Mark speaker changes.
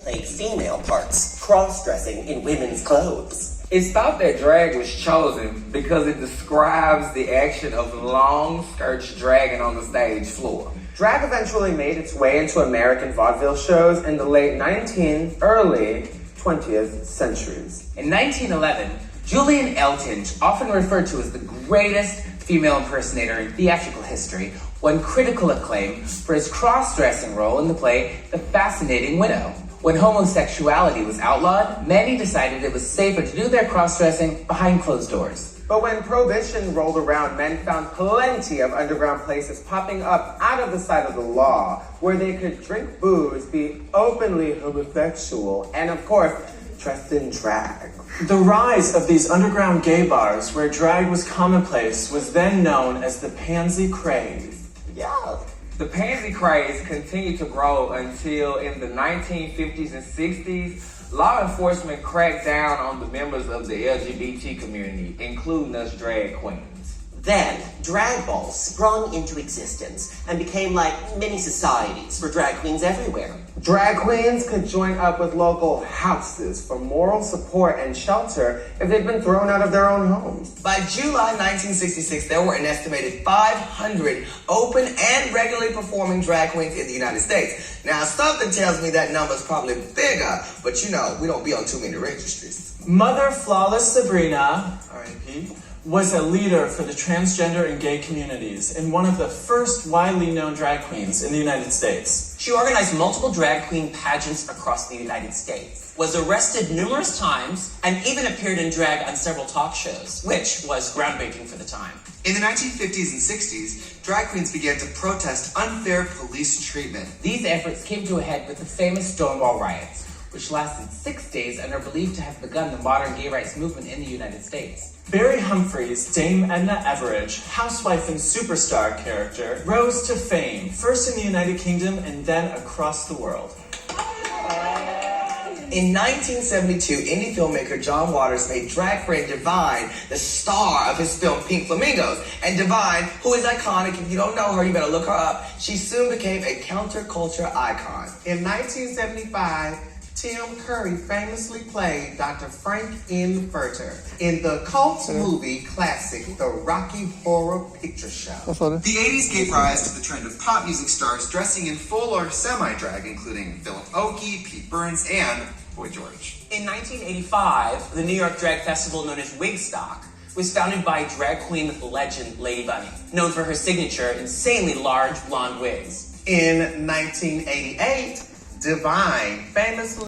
Speaker 1: played female parts, cross-dressing in women's clothes.
Speaker 2: It's thought that drag was chosen because it describes the action of long skirts dragging on the stage floor.
Speaker 3: Drag eventually made its way into American vaudeville shows in the late 19th, early 20th centuries.
Speaker 4: In 1911, Julian Elton, often referred to as the greatest female impersonator in theatrical history, won critical acclaim for his cross-dressing role in the play The Fascinating Widow. When homosexuality was outlawed, many decided it was safer to do their cross-dressing behind closed doors.
Speaker 3: But when Prohibition rolled around, men found plenty of underground places popping up out of the sight of the law where they could drink booze, be openly homosexual, and of course, dressed in drag.
Speaker 5: The rise of these underground gay bars where drag was commonplace was then known as the pansy craze.
Speaker 1: Yeah.
Speaker 2: The pansy craze continued to grow until in the 1950s and 60s, law enforcement cracked down on the members of the LGBT community, including us drag queens.
Speaker 1: Then, drag balls sprung into existence and became like mini societies for drag queens everywhere.
Speaker 3: Drag queens could join up with local houses for moral support and shelter if they'd been thrown out of their own homes.
Speaker 6: By July 1966, there were an estimated 500 open and regularly performing drag queens in the United States. Now, something tells me that number's probably bigger, but you know, we don't be on too many registries.
Speaker 5: Mother Flawless Sabrina,
Speaker 6: R.I.P.
Speaker 5: was a leader for the transgender and gay communities and one of the first widely known drag queens in the United States.
Speaker 4: She organized multiple drag queen pageants across the United States, was arrested numerous times, and even appeared in drag on several talk shows, which was groundbreaking for the time.
Speaker 6: In the 1950s and 60s, drag queens began to protest unfair police treatment.
Speaker 4: These efforts came to a head with the famous Stonewall riots, which lasted 6 days and are believed to have begun the modern gay rights movement in the United States.
Speaker 5: Barry Humphries, Dame Edna Everage, housewife and superstar character, rose to fame, first in the United Kingdom and then across the world.
Speaker 6: In 1972, indie filmmaker John Waters made drag queen Divine the star of his film Pink Flamingos. And Divine, who is iconic, if you don't know her, you better look her up, she soon became a counterculture icon.
Speaker 7: In 1975, Tim Curry famously played Dr. Frank N. Furter in the cult movie classic, The Rocky Horror Picture Show.
Speaker 6: The 80s gave rise to the trend of pop music stars dressing in full or semi-drag, including Philip Oakey, Pete Burns, and Boy George.
Speaker 4: In 1985, the New York drag festival known as Wigstock was founded by drag queen legend Lady Bunny, known for her signature insanely large blonde wigs.
Speaker 7: In 1988, Divine famously